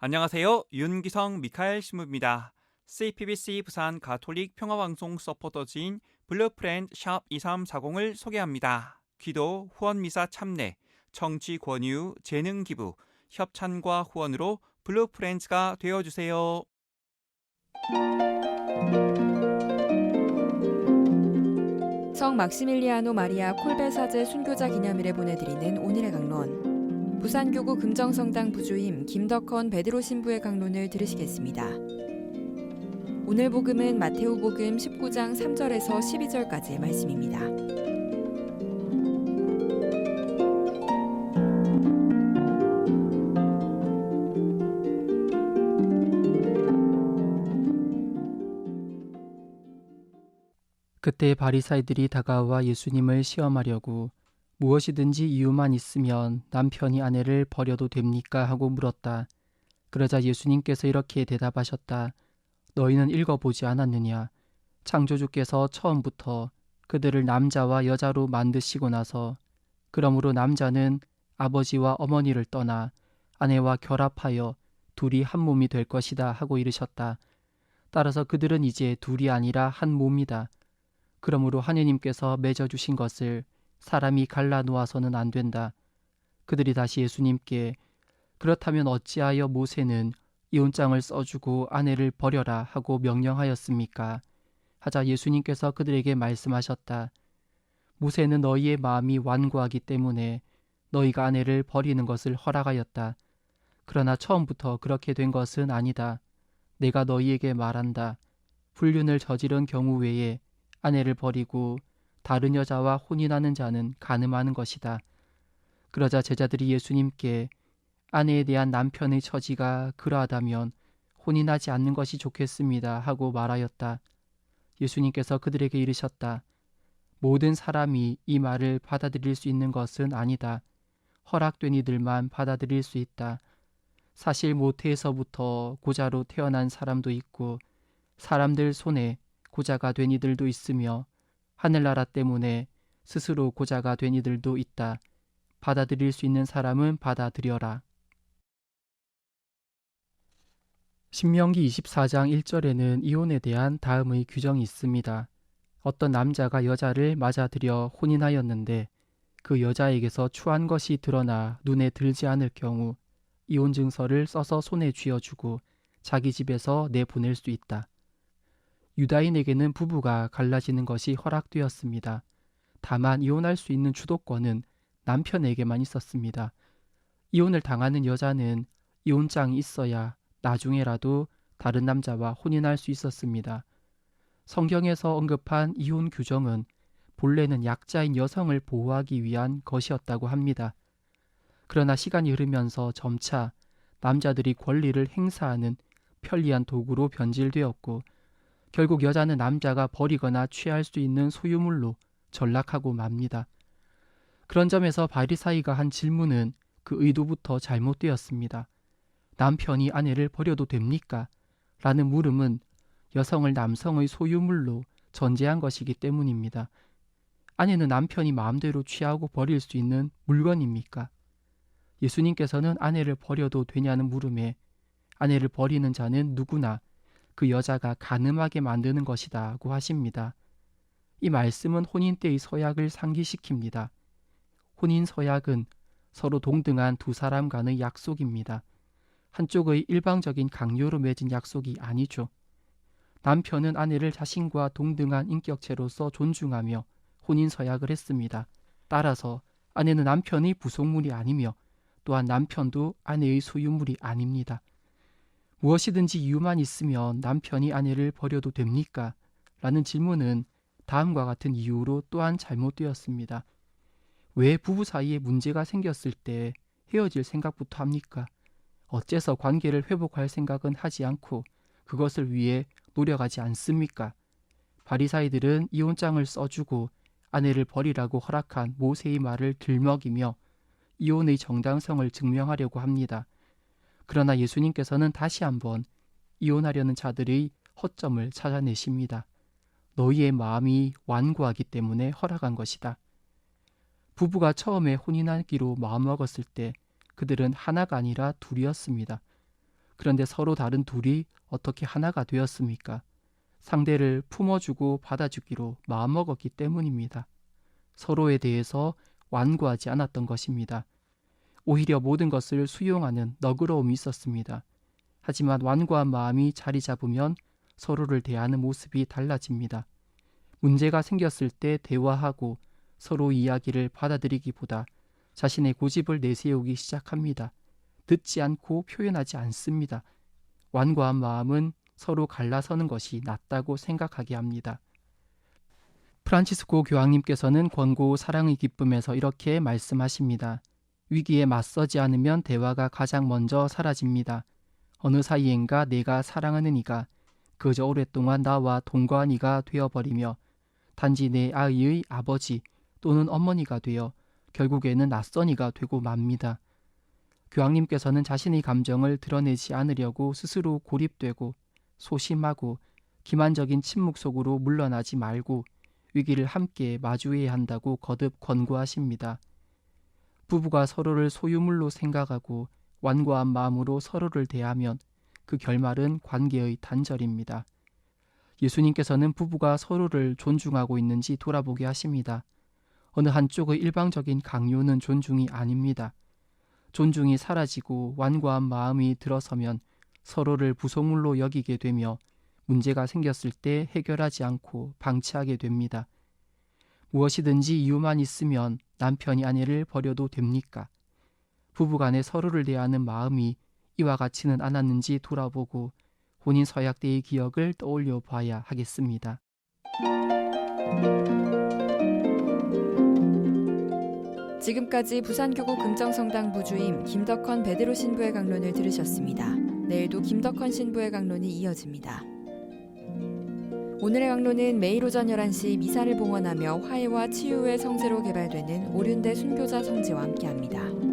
안녕하세요. 윤기성 미카엘 신부입니다. CPBC 부산 가톨릭 평화방송 서포터즈인 블루프렌드 샵 2340을 소개합니다. 기도, 후원미사 참내, 정치 권유, 재능 기부, 협찬과 후원으로 블루프렌즈가 되어주세요. 성 막시밀리아노 마리아 콜베사제 순교자 기념일에 보내드리는 오늘의 강론. 부산교구 금정성당 부주임 김덕헌 베드로 신부의 강론을 들으시겠습니다. 오늘 복음은 마테오복음 19장 3절에서 12절까지의 말씀입니다. 그때 바리사이들이 다가와 예수님을 시험하려고 무엇이든지 이유만 있으면 남편이 아내를 버려도 됩니까? 하고 물었다. 그러자 예수님께서 이렇게 대답하셨다. 너희는 읽어보지 않았느냐? 창조주께서 처음부터 그들을 남자와 여자로 만드시고 나서 그러므로 남자는 아버지와 어머니를 떠나 아내와 결합하여 둘이 한 몸이 될 것이다 하고 이르셨다. 따라서 그들은 이제 둘이 아니라 한 몸이다. 그러므로 하느님께서 맺어주신 것을 사람이 갈라 놓아서는 안 된다. 그들이 다시 예수님께 그렇다면 어찌하여 모세는 이혼장을 써주고 아내를 버려라 하고 명령하였습니까? 하자 예수님께서 그들에게 말씀하셨다. 모세는 너희의 마음이 완고하기 때문에 너희가 아내를 버리는 것을 허락하였다. 그러나 처음부터 그렇게 된 것은 아니다. 내가 너희에게 말한다. 불륜을 저지른 경우 외에 아내를 버리고 다른 여자와 혼인하는 자는 간음하는 것이다. 그러자 제자들이 예수님께 아내에 대한 남편의 처지가 그러하다면 혼인하지 않는 것이 좋겠습니다 하고 말하였다. 예수님께서 그들에게 이르셨다. 모든 사람이 이 말을 받아들일 수 있는 것은 아니다. 허락된 이들만 받아들일 수 있다. 사실 모태에서부터 고자로 태어난 사람도 있고 사람들 손에 고자가 된 이들도 있으며 하늘나라 때문에 스스로 고자가 된 이들도 있다. 받아들일 수 있는 사람은 받아들여라. 신명기 24장 1절에는 이혼에 대한 다음의 규정이 있습니다. 어떤 남자가 여자를 맞아들여 혼인하였는데 그 여자에게서 추한 것이 드러나 눈에 들지 않을 경우 이혼 증서를 써서 손에 쥐어주고 자기 집에서 내보낼 수 있다. 유다인에게는 부부가 갈라지는 것이 허락되었습니다. 다만 이혼할 수 있는 주도권은 남편에게만 있었습니다. 이혼을 당하는 여자는 이혼장이 있어야 나중에라도 다른 남자와 혼인할 수 있었습니다. 성경에서 언급한 이혼 규정은 본래는 약자인 여성을 보호하기 위한 것이었다고 합니다. 그러나 시간이 흐르면서 점차 남자들이 권리를 행사하는 편리한 도구로 변질되었고 결국 여자는 남자가 버리거나 취할 수 있는 소유물로 전락하고 맙니다. 그런 점에서 바리사이가 한 질문은 그 의도부터 잘못되었습니다. 남편이 아내를 버려도 됩니까? 라는 물음은 여성을 남성의 소유물로 전제한 것이기 때문입니다. 아내는 남편이 마음대로 취하고 버릴 수 있는 물건입니까? 예수님께서는 아내를 버려도 되냐는 물음에 아내를 버리는 자는 누구나 그 여자가 간음하게 만드는 것이다고 하십니다. 이 말씀은 혼인 때의 서약을 상기시킵니다. 혼인 서약은 서로 동등한 두 사람 간의 약속입니다. 한쪽의 일방적인 강요로 맺은 약속이 아니죠. 남편은 아내를 자신과 동등한 인격체로서 존중하며 혼인 서약을 했습니다. 따라서 아내는 남편의 부속물이 아니며 또한 남편도 아내의 소유물이 아닙니다. 무엇이든지 이유만 있으면 남편이 아내를 버려도 됩니까? 라는 질문은 다음과 같은 이유로 또한 잘못되었습니다. 왜 부부 사이에 문제가 생겼을 때 헤어질 생각부터 합니까? 어째서 관계를 회복할 생각은 하지 않고 그것을 위해 노력하지 않습니까? 바리사이들은 이혼장을 써주고 아내를 버리라고 허락한 모세의 말을 들먹이며 이혼의 정당성을 증명하려고 합니다. 그러나 예수님께서는 다시 한번 이혼하려는 자들의 허점을 찾아내십니다. 너희의 마음이 완고하기 때문에 허락한 것이다. 부부가 처음에 혼인하기로 마음먹었을 때 그들은 하나가 아니라 둘이었습니다. 그런데 서로 다른 둘이 어떻게 하나가 되었습니까? 상대를 품어주고 받아주기로 마음먹었기 때문입니다. 서로에 대해서 완고하지 않았던 것입니다. 오히려 모든 것을 수용하는 너그러움이 있었습니다. 하지만 완고한 마음이 자리 잡으면 서로를 대하는 모습이 달라집니다. 문제가 생겼을 때 대화하고 서로 이야기를 받아들이기보다 자신의 고집을 내세우기 시작합니다. 듣지 않고 표현하지 않습니다. 완고한 마음은 서로 갈라서는 것이 낫다고 생각하게 합니다. 프란치스코 교황님께서는 권고 사랑의 기쁨에서 이렇게 말씀하십니다. 위기에 맞서지 않으면 대화가 가장 먼저 사라집니다. 어느 사이엔가 내가 사랑하는 이가 그저 오랫동안 나와 동거한 이가 되어버리며 단지 내 아이의 아버지 또는 어머니가 되어 결국에는 낯선 이가 되고 맙니다. 교황님께서는 자신의 감정을 드러내지 않으려고 스스로 고립되고 소심하고 기만적인 침묵 속으로 물러나지 말고 위기를 함께 마주해야 한다고 거듭 권고하십니다. 부부가 서로를 소유물로 생각하고 완고한 마음으로 서로를 대하면 그 결말은 관계의 단절입니다. 예수님께서는 부부가 서로를 존중하고 있는지 돌아보게 하십니다. 어느 한쪽의 일방적인 강요는 존중이 아닙니다. 존중이 사라지고 완고한 마음이 들어서면 서로를 부속물로 여기게 되며 문제가 생겼을 때 해결하지 않고 방치하게 됩니다. 무엇이든지 이유만 있으면 남편이 아내를 버려도 됩니까? 부부간에 서로를 대하는 마음이 이와 같지는 않았는지 돌아보고 혼인 서약 때의 기억을 떠올려 봐야 하겠습니다. 지금까지 부산교구 금정성당 부주임 김덕헌 베드로 신부의 강론을 들으셨습니다. 내일도 김덕헌 신부의 강론이 이어집니다. 오늘의 강론은 매일 오전 11시 미사를 봉헌하며 화해와 치유의 성제로 개발되는 오륜대 순교자 성지와 함께합니다.